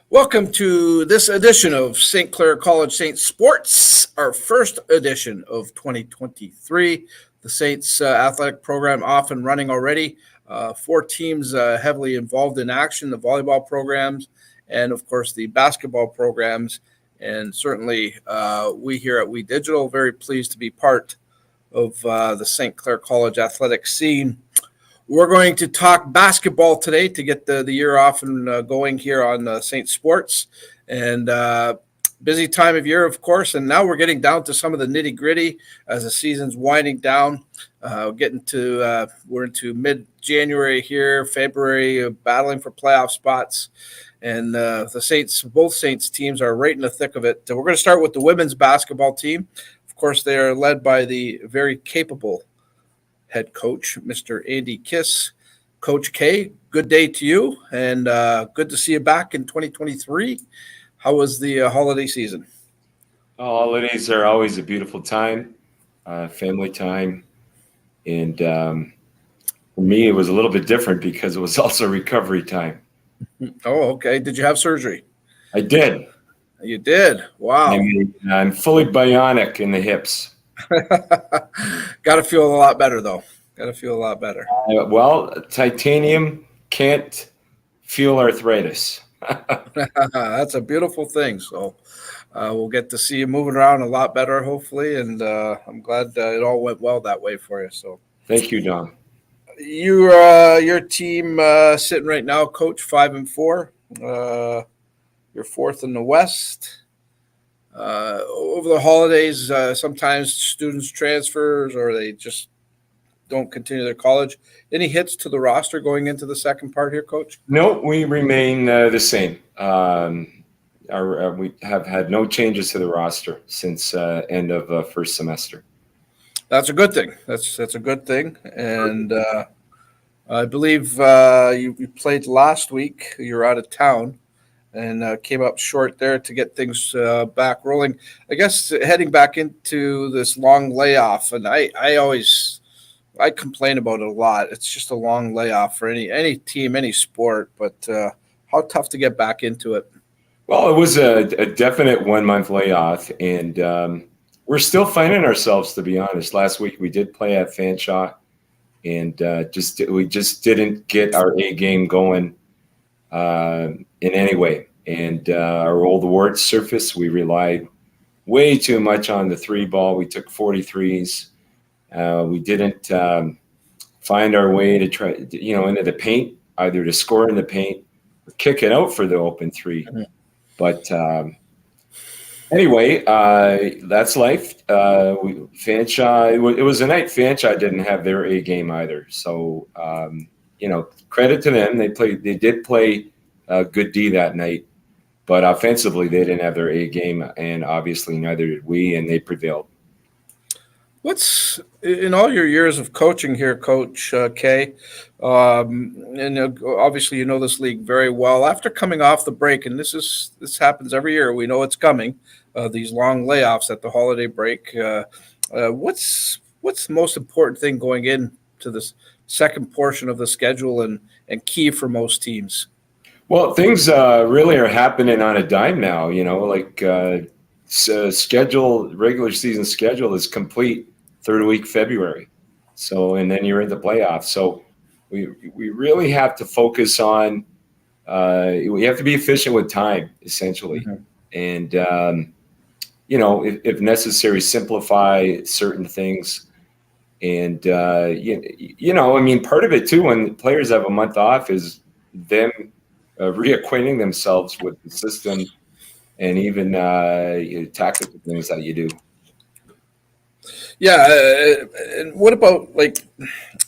Welcome to this edition of St. Clair College Saints Sports, our first edition of 2023. The Saints athletic program off and running already. 4 teams heavily involved in action, the volleyball programs, and of course the basketball programs. And certainly we here at We Digital very pleased to be part of the St. Clair College athletic scene. We're going to talk basketball today to get the year off and going here on Saint Sports. And busy time of year, of course. And now we're getting down to some of the nitty gritty as the season's winding down. We're into mid-January here, February, battling for playoff spots. And the Saints, both Saints teams are right in the thick of it. We're going to start with the women's basketball team. Of course, they are led by the very capable head coach, Mr. Andy Kiss. Coach K, good day to you, and good to see you back in 2023. How was the holiday season? Holidays are always a beautiful time, family time, and for me, it was a little bit different because it was also recovery time. Oh, okay. Did you have surgery? I did. You did? Wow. I'm fully bionic in the hips. Got to feel a lot better, though. Got to feel a lot better. Well, titanium can't feel arthritis. That's a beautiful thing. So we'll get to see you moving around a lot better, hopefully. And I'm glad it all went well that way for you. So thank you, Don. Your team sitting right now, Coach, 5-4. You're 4th in the West. Over the holidays, sometimes students transfers or they just don't continue their college. Any hits to the roster going into the second part here, Coach? No, we remain the same. We have had no changes to the roster since end of first semester. That's a good thing. That's a good thing. And I believe you played last week. You're out of town. And came up short there to get things back rolling. I guess heading back into this long layoff, and I complain about it a lot. It's just a long layoff for any team, any sport. But how tough to get back into it? Well, it was a definite 1-month layoff, and we're still finding ourselves, to be honest. Last week we did play at Fanshawe, and we just didn't get our A game going in any way. And our old ward surface, we relied way too much on the 3 ball. We took 43s. We didn't find our way to try, into the paint, either to score in the paint or kick it out for the open 3. Mm-hmm. But anyway, that's life. Fanshawe, it was a night Fanshawe didn't have their A game either. So, credit to them. They did play good D that night, but offensively they didn't have their A game, and obviously neither did we, and they prevailed. What's in all your years of coaching here, Coach K, and obviously you know this league very well. After coming off the break, and this happens every year, we know it's coming. These long layoffs at the holiday break. What's the most important thing going into this second portion of the schedule and key for most teams? Well, things really are happening on a dime now. Regular season schedule is complete 3rd week February. So, and then you're in the playoffs. So we really have to focus on, we have to be efficient with time, essentially. Mm-hmm. And, if necessary, simplify certain things. And, part of it too, when players have a month off, is them reacquainting themselves with the system and even tactical things that you do. Yeah, and what about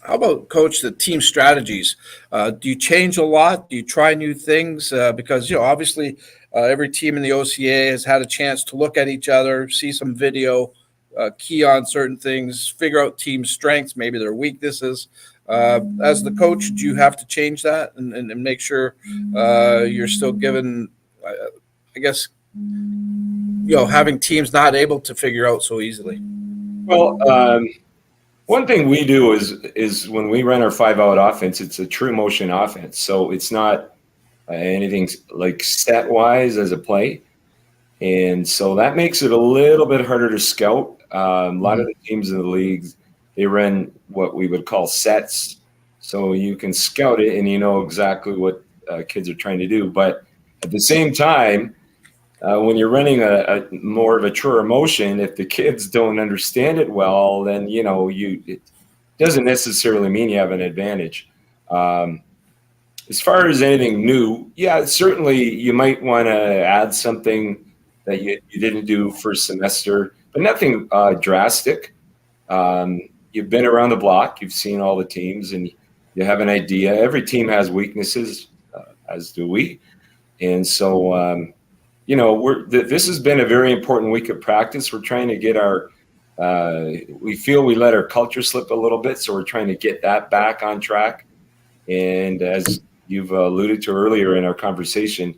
how about, Coach, the team strategies? Do you change a lot? Do you try new things? Because obviously every team in the OCA has had a chance to look at each other, see some video, key on certain things, figure out team strengths, maybe their weaknesses. As the coach, do you have to change that and make sure you're still given, having teams not able to figure out so easily. Well, one thing we do is when we run our 5-out offense, it's a true motion offense. So it's not anything like set wise as a play. And so that makes it a little bit harder to scout. A lot of the teams in the leagues, they run what we would call sets. So you can scout it and you know exactly what kids are trying to do. But at the same time, when you're running a more of a truer motion, if the kids don't understand it well, then it doesn't necessarily mean you have an advantage. As far as anything new, yeah, certainly you might want to add something that you didn't do first semester, but nothing drastic. You've been around the block, you've seen all the teams, and you have an idea. Every team has weaknesses, as do we, and so. This has been a very important week of practice. We're trying to get we feel we let our culture slip a little bit, so we're trying to get that back on track. And as you've alluded to earlier in our conversation,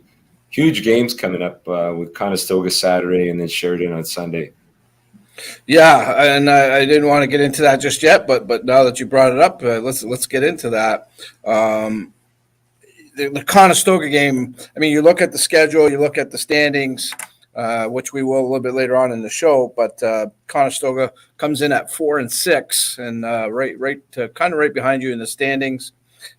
huge games coming up with Conestoga Saturday and then Sheridan on Sunday. Yeah, and I didn't want to get into that just yet, but now that you brought it up, let's get into that. The Conestoga game, I mean, you look at the schedule, you look at the standings, which we will a little bit later on in the show, but Conestoga comes in at 4-6 and kind of right behind you in the standings.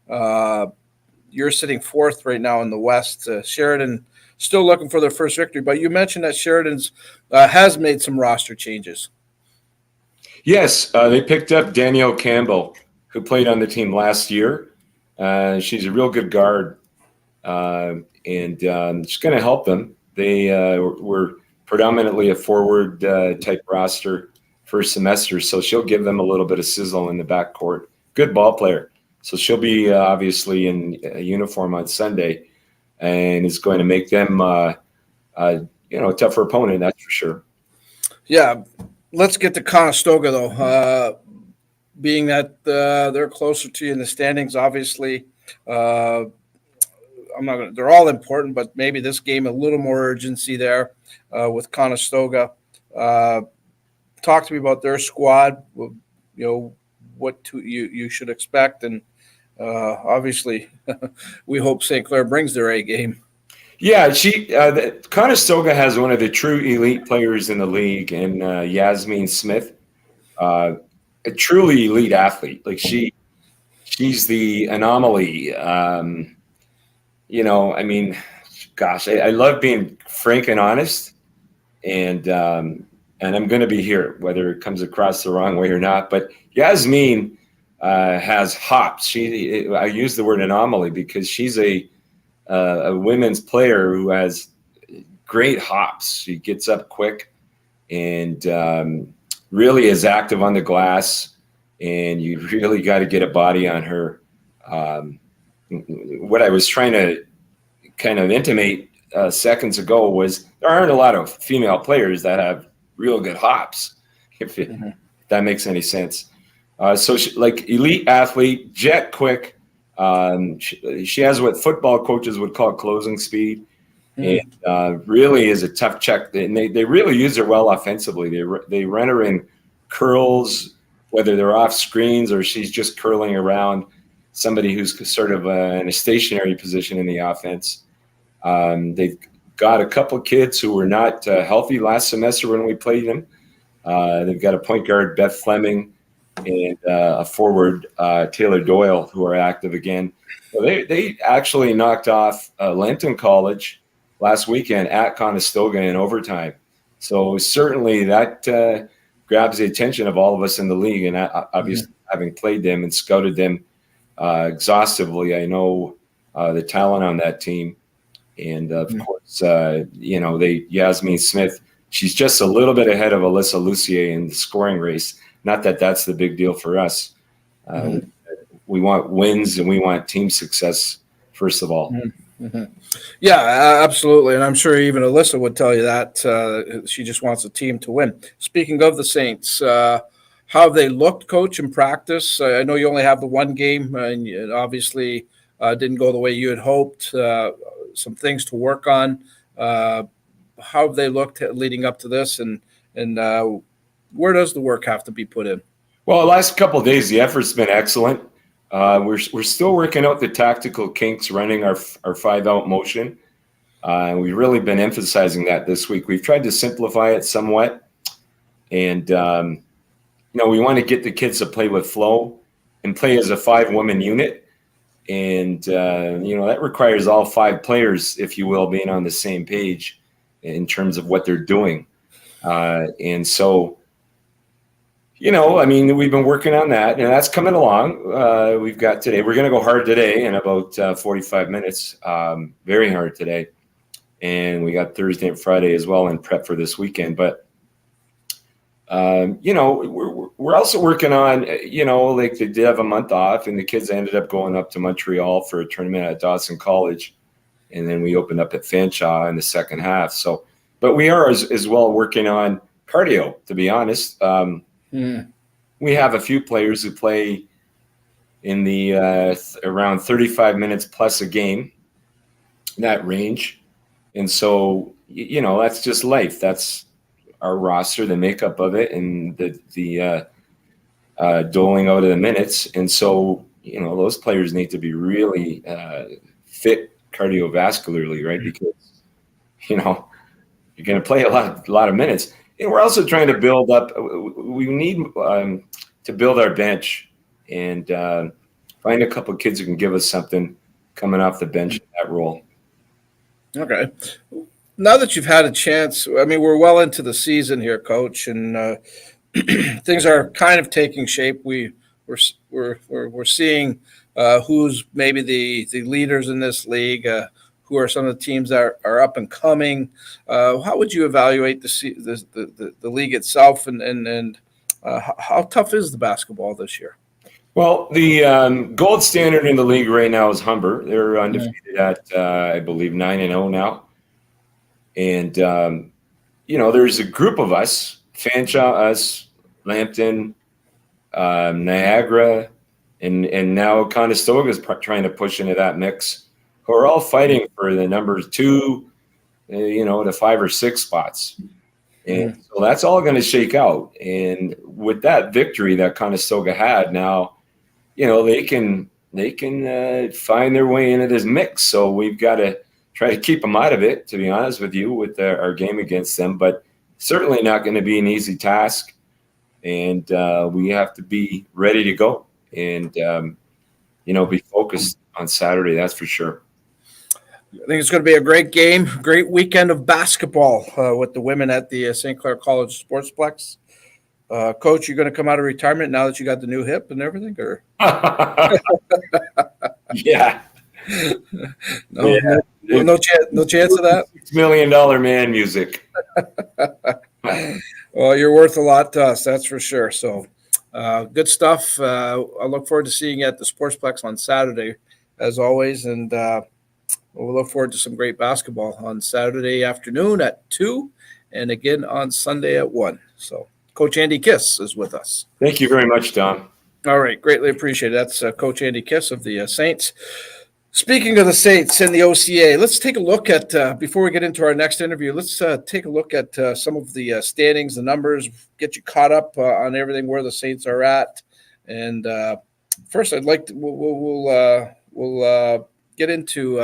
You're sitting fourth right now in the West. Sheridan still looking for their first victory, but you mentioned that Sheridan's has made some roster changes. Yes, they picked up Danielle Campbell, who played on the team last year. She's a real good guard, and she's going to help them. They were predominantly a forward type roster first semester, so she'll give them a little bit of sizzle in the backcourt. Good ball player. So she'll be obviously in a uniform on Sunday, and it's going to make them a tougher opponent, that's for sure. Yeah, let's get to Conestoga though. Being that they're closer to you in the standings, obviously, they're all important, but maybe this game a little more urgency there with Conestoga. Talk to me about their squad. What you should expect, and obviously, we hope St. Clair brings their A game. Yeah, Conestoga has one of the true elite players in the league, and Yasmin Smith. A truly elite athlete. Like she's the anomaly. I love being frank and honest, and I'm going to be here, whether it comes across the wrong way or not. But Yasmin has hops. I use the word anomaly because she's a women's player who has great hops. She gets up quick and really is active on the glass, and you really got to get a body on her. What I was trying to kind of intimate seconds ago was there aren't a lot of female players that have real good hops, if that makes any sense. So she, like elite athlete, jet quick. She has what football coaches would call closing speed. And really is a tough check. And they really use her well offensively. They run her in curls, whether they're off screens or she's just curling around somebody who's sort of in a stationary position in the offense. They've got a couple kids who were not healthy last semester when we played them. They've got a point guard, Beth Fleming, and a forward, Taylor Doyle, who are active again. So they actually knocked off Lenton College last weekend at Conestoga in overtime. So certainly that grabs the attention of all of us in the league. And obviously, having played them and scouted them exhaustively, I know the talent on that team. And of course, Yasmin Smith, she's just a little bit ahead of Alyssa Lucier in the scoring race. Not that that's the big deal for us. We want wins and we want team success, first of all. Yeah, absolutely. And I'm sure even Alyssa would tell you that she just wants a team to win. Speaking of the Saints, how have they looked, Coach, in practice? I know you only have the one game, and it obviously didn't go the way you had hoped. Some things to work on. how have they looked leading up to this, and where does the work have to be put in? Well, the last couple of days, the effort's been excellent. We're still working out the tactical kinks, running our 5-out motion. And we've really been emphasizing that this week. We've tried to simplify it somewhat. And, we want to get the kids to play with flow and play as a 5-woman unit. And, that requires all 5 players, if you will, being on the same page in terms of what they're doing. And so, we've been working on that, and that's coming along. We've got today. We're going to go hard today in about 45 minutes, very hard today. And we got Thursday and Friday as well in prep for this weekend. But, we're also working on, like they did have a month off, and the kids ended up going up to Montreal for a tournament at Dawson College. And then we opened up at Fanshawe in the second half. So, but we are as well working on cardio, to be honest. We have a few players who play in the around 35 minutes plus a game, that range. And so, that's just life. That's our roster, the makeup of it, and the doling out of the minutes. And so, those players need to be really fit cardiovascularly, right? Because, you're going to play a lot of minutes. And we're also trying to build up. We need to build our bench and find a couple of kids who can give us something coming off the bench in that role. Okay. Now that you've had a chance, we're well into the season here, Coach, and things are kind of taking shape. We're seeing who's maybe the leaders in this league. Who are some of the teams that are up and coming? How would you evaluate the league itself, and how tough is the basketball this year? Well, the gold standard in the league right now is Humber. They're undefeated at, I believe, 9-0 now. And, there's a group of us, Fanshawe, us, Lambton, Niagara, and now Conestoga is trying to push into that mix, who are all fighting for the numbers 2, to 5 or 6 spots. And so that's all going to shake out. And with that victory that Conestoga had now, they can find their way into this mix. So we've got to try to keep them out of it, to be honest with you, with our game against them. But certainly not going to be an easy task. And we have to be ready to go and, be focused on Saturday. That's for sure. I think it's going to be a great game, great weekend of basketball with the women at the St. Clair College Sportsplex. Coach, you're going to come out of retirement now that you got the new hip and everything, or? Yeah. No chance of that. $6 million man music. Well, you're worth a lot to us, that's for sure. So, good stuff. I look forward to seeing you at the Sportsplex on Saturday, as always, and we'll look forward to some great basketball on Saturday afternoon at 2 and again on Sunday at 1. So Coach Andy Kiss is with us. Thank you very much, Tom. All right. Greatly appreciated. That's Coach Andy Kiss of the Saints. Speaking of the Saints and the OCA, let's take a look at, before we get into our next interview, let's take a look at some of the standings, the numbers, get you caught up on everything where the Saints are at. And first, I'd like to, we'll get into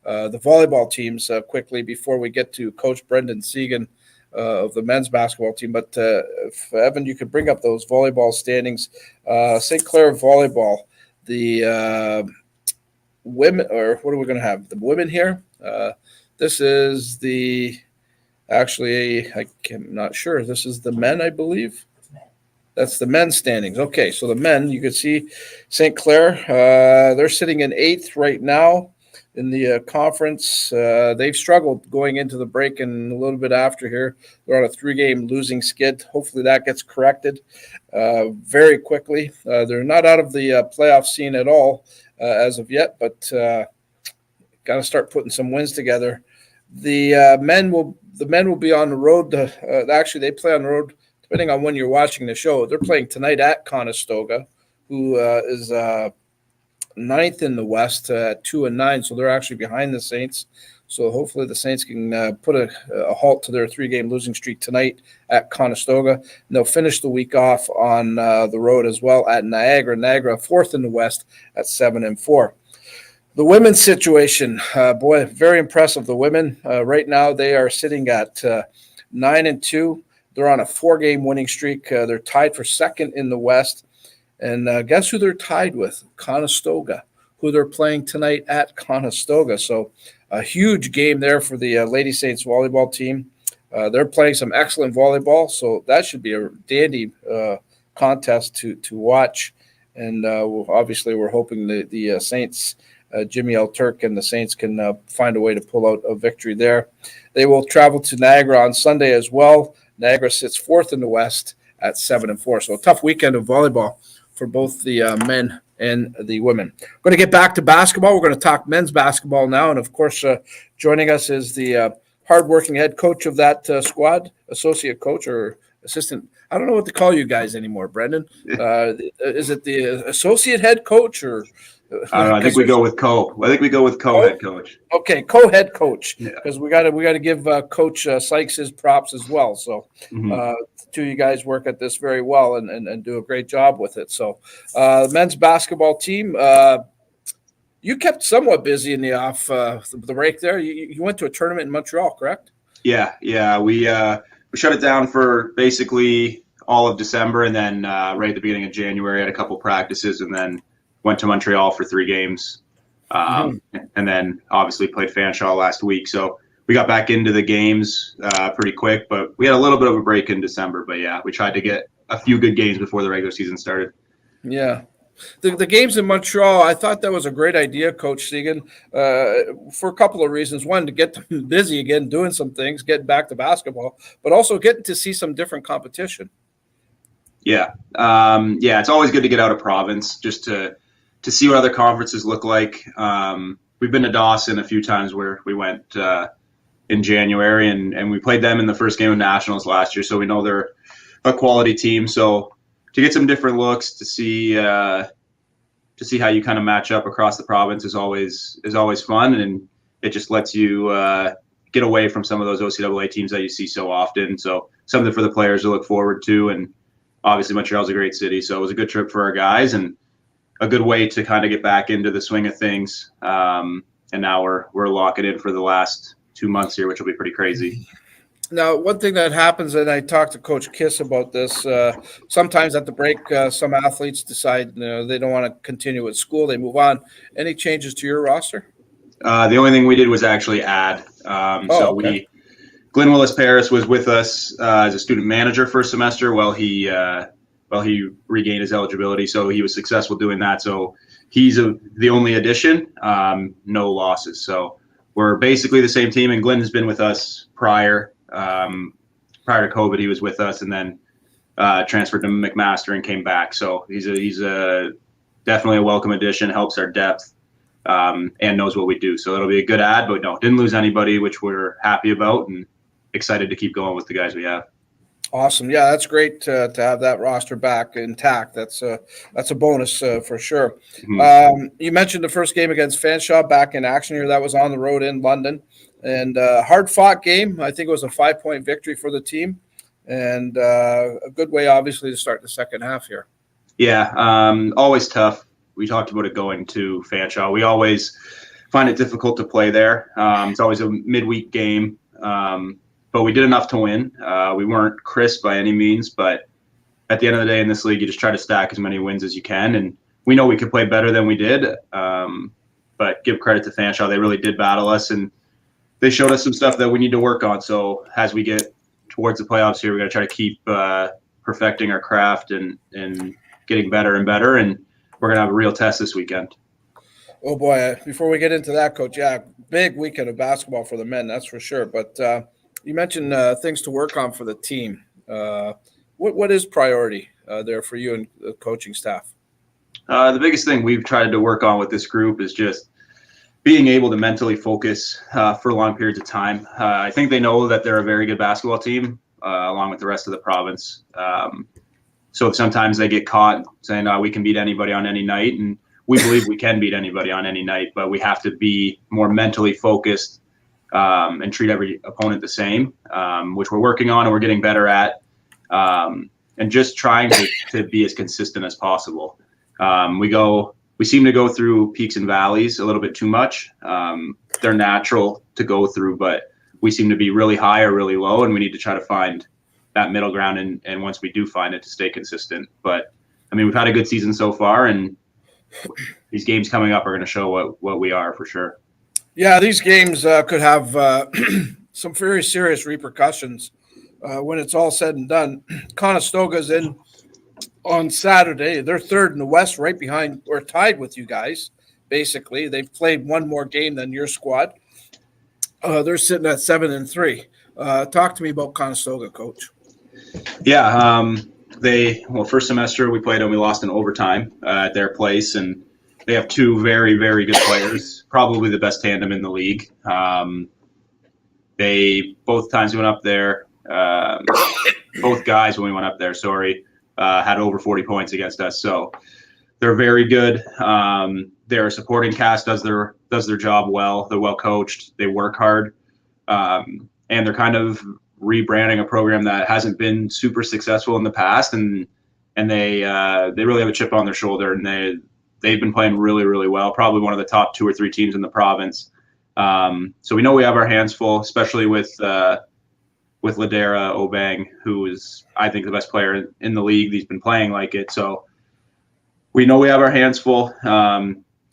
the volleyball teams quickly before we get to Coach Brendan Segan of the men's basketball team. But if Evan, you could bring up those volleyball standings. St. Clair volleyball, the women, or what are we going to have? The women here. This is I'm not sure. This is the men, I believe. That's the men's standings. Okay, so the men, you can see St. Clair, they're sitting in 8th right now in the conference. They've struggled going into the break and a little bit after here. They're on a 3-game losing skid. Hopefully that gets corrected very quickly. They're not out of the playoff scene at all as of yet, but got to start putting some wins together. The men will be on the road. Actually, they play on the road. Depending on when you're watching the show, they're playing tonight at Conestoga, who is 9th in the West at 2-9, so they're actually behind the Saints. So hopefully the Saints can put a halt to their 3-game losing streak tonight at Conestoga. And they'll finish the week off on the road as well at Niagara. Niagara, fourth in the West at 7-4. The women's situation, boy, very impressive. The women right now they are sitting at 9-2. They're on a 4-game winning streak. They're tied for second in the West. And guess who they're tied with? Conestoga, who they're playing tonight at Conestoga. So a huge game there for the Lady Saints volleyball team. They're playing some excellent volleyball, so that should be a dandy contest to watch. And obviously we're hoping the Saints, Jimmy L. Turk and the Saints can find a way to pull out a victory there. They will travel to Niagara on Sunday as well. Niagara sits fourth in the West at 7-4. So a tough weekend of volleyball for both the men and the women. We're going to get back to basketball. We're going to talk men's basketball now. And, of course, joining us is the hardworking head coach of that squad, associate coach or assistant. I don't know what to call you guys anymore, Brendan. Is it the associate head coach or – I don't know. I think we go with co-head coach. Okay, co-head coach, Yeah. because we got to give Coach Sykes his props as well. So, two of you guys work at this very well and do a great job with it. So, the men's basketball team, you kept somewhat busy in the off the break there. You went to a tournament in Montreal, correct? Yeah. We shut it down for basically all of December, and then right at the beginning of January, had a couple practices, and then went to Montreal for 3 games, and then obviously played Fanshawe last week. So we got back into the games pretty quick, but we had a little bit of a break in December. But yeah, we tried to get a few good games before the regular season started. Yeah. The games in Montreal, I thought that was a great idea, Coach Segan, for a couple of reasons. One, to get them busy again, doing some things, getting back to basketball, but also getting to see some different competition. Yeah. It's always good to get out of province just to see what other conferences look like. We've been to Dawson a few times where we went in January, and we played them in the first game of Nationals last year, so we know they're a quality team. So to get some different looks, to see how you kind of match up across the province is always fun, and it just lets you get away from some of those OCAA teams that you see so often. So something for the players to look forward to, and obviously Montreal's a great city, so it was a good trip for our guys and a good way to kind of get back into the swing of things. And now we're locking in for the last 2 months here, which will be pretty crazy. Now, one thing that happens, and I talked to Coach Kiss about this, sometimes at the break, some athletes decide they don't want to continue with school. They move on. Any changes to your roster? The only thing we did was actually add. Glenn Willis Paris was with us as a student manager for a semester while he regained his eligibility. So he was successful doing that. So he's the only addition, no losses. So we're basically the same team. And Glenn has been with us prior to COVID. He was with us and then transferred to McMaster and came back. So he's definitely a welcome addition, helps our depth, and knows what we do. So it'll be a good add, but no, didn't lose anybody, which we're happy about and excited to keep going with the guys we have. Awesome. Yeah, that's great to have that roster back intact. That's a bonus for sure. Mm-hmm. You mentioned the first game against Fanshawe back in action here. That was on the road in London, and hard-fought game. I think it was a 5-point victory for the team, and a good way, obviously, to start the second half here. Yeah, always tough. We talked about it going to Fanshawe. We always find it difficult to play there. It's always a midweek game. But we did enough to win. We weren't crisp by any means, but at the end of the day in this league, you just try to stack as many wins as you can. And we know we could play better than we did. But give credit to Fanshawe. They really did battle us, and they showed us some stuff that we need to work on. So as we get towards the playoffs here, we got to try to keep perfecting our craft and getting better and better. And we're going to have a real test this weekend. Oh, boy. Before we get into that, Coach, big weekend of basketball for the men, that's for sure. But you mentioned things to work on for the team. What is priority there for you and the coaching staff? The biggest thing we've tried to work on with this group is just being able to mentally focus for long periods of time. I think they know that they're a very good basketball team, along with the rest of the province. So sometimes they get caught saying, we can beat anybody on any night. And we believe we can beat anybody on any night, but we have to be more mentally focused and treat every opponent the same, which we're working on and we're getting better at, and just trying to be as consistent as possible. We seem to go through peaks and valleys a little bit too much. They're natural to go through, but we seem to be really high or really low, and we need to try to find that middle ground. And once we do find it, to stay consistent. But I mean, we've had a good season so far, and these games coming up are going to show what we are for sure. Yeah, these games could have some very serious repercussions when it's all said and done. Conestoga's in on Saturday. They're third in the West, right behind or tied with you guys. Basically, they've played one more game than your squad. They're sitting at 7-3. Talk to me about Conestoga, Coach. Yeah, first semester we played and we lost in overtime at their place, and they have two very, very good players, probably the best tandem in the league. Both times we went up there, both guys when we went up there, had over 40 points against us. So they're very good. Their supporting cast does their job well. They're well coached. They work hard, and they're kind of rebranding a program that hasn't been super successful in the past, and they really have a chip on their shoulder, and they've been playing really, really well. Probably one of the top 2 or 3 teams in the province. So we know we have our hands full, especially with Ladera Obang, who is, I think, the best player in the league. He's been playing like it. So we know we have our hands full.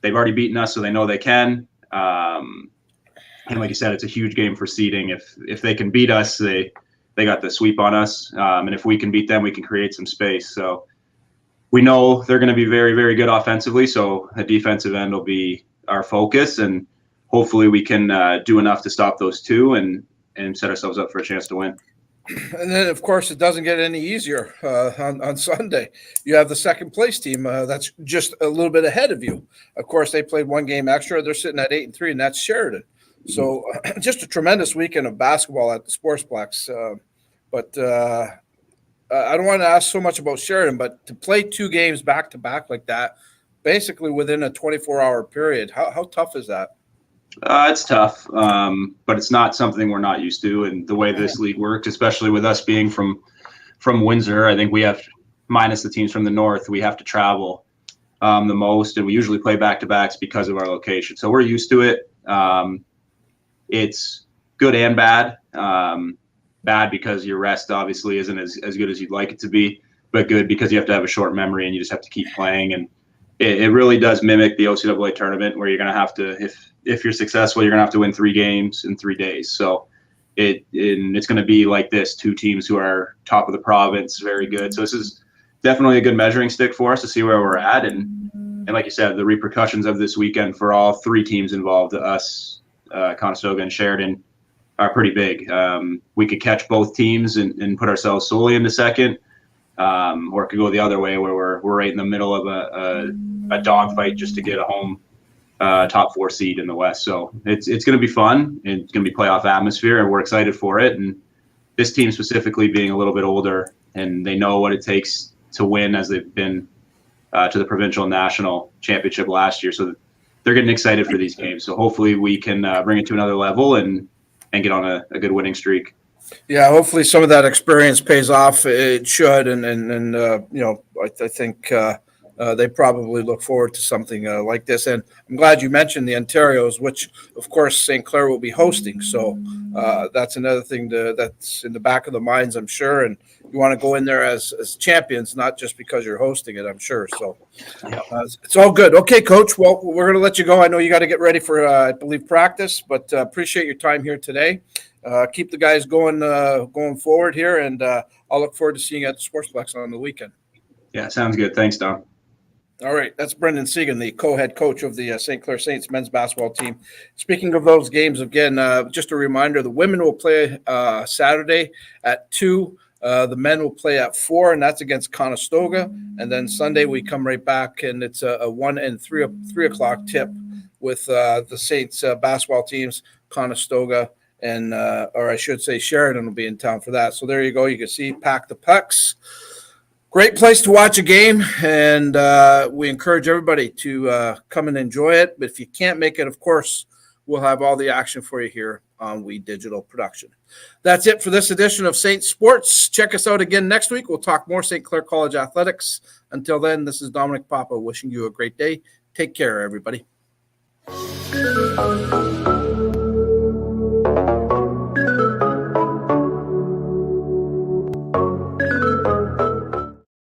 They've already beaten us, so they know they can. And like you said, it's a huge game for seeding. If they can beat us, they got the sweep on us. And if we can beat them, we can create some space. So we know they're going to be very, very good offensively. So the defensive end will be our focus, and hopefully we can do enough to stop those two and set ourselves up for a chance to win. And then, of course, it doesn't get any easier on Sunday. You have the second place team that's just a little bit ahead of you. Of course, they played one game extra. They're sitting at 8-3, and that's Sheridan. So just a tremendous weekend of basketball at the Sportsplex. But I don't want to ask so much about Sheridan, but to play 2 games back-to-back like that, basically within a 24-hour period, how tough is that? It's tough, but it's not something we're not used to. And the way this league works, especially with us being from Windsor, I think we have, minus the teams from the north, we have to travel the most, and we usually play back-to-backs because of our location. So we're used to it. It's good and bad. Bad because your rest obviously isn't as good as you'd like it to be, but good because you have to have a short memory and you just have to keep playing. And it really does mimic the OCAA tournament, where you're going to have to, if you're successful, you're going to have to win 3 games in 3 days. So it's going to be like this: 2 teams who are top of the province, very good. So this is definitely a good measuring stick for us to see where we're at. And like you said, the repercussions of this weekend for all 3 teams involved, us, Conestoga and Sheridan, are pretty big. We could catch both teams and put ourselves solely into second, or it could go the other way, where we're right in the middle of a dogfight just to get a home top 4 seed in the West. So it's going to be fun. It's going to be playoff atmosphere, and we're excited for it. And this team specifically being a little bit older, and they know what it takes to win, as they've been to the provincial and national championship last year. So they're getting excited for these games. So hopefully we can bring it to another level and get on a good winning streak. Yeah, hopefully some of that experience pays off. It should, and I think they probably look forward to something like this. And I'm glad you mentioned the Ontarios, which, of course, St. Clair will be hosting. So that's another thing that's in the back of the minds, I'm sure. And you want to go in there as champions, not just because you're hosting it, I'm sure. So it's all good. Okay, Coach. Well, we're going to let you go. I know you got to get ready for, I believe, practice, but appreciate your time here today. Keep the guys going forward here, and I'll look forward to seeing you at the Sportsplex on the weekend. Yeah, sounds good. Thanks, Don. All right, that's Brendan Segan, the co-head coach of the St. Clair Saints men's basketball team. Speaking of those games, again, just a reminder, the women will play Saturday at 2. The men will play at 4, and that's against Conestoga. And then Sunday we come right back, and it's a 1 and 3 o'clock tip with the Saints basketball teams, Conestoga, and or I should say Sheridan will be in town for that. So there you go. You can see Pack the Pucks. Great place to watch a game, and we encourage everybody to come and enjoy it. But if you can't make it, of course, we'll have all the action for you here on We Digital Production. That's it for this edition of St. Sports. Check us out again next week. We'll talk more St. Clair College athletics. Until then, this is Dominic Papa wishing you a great day. Take care, everybody.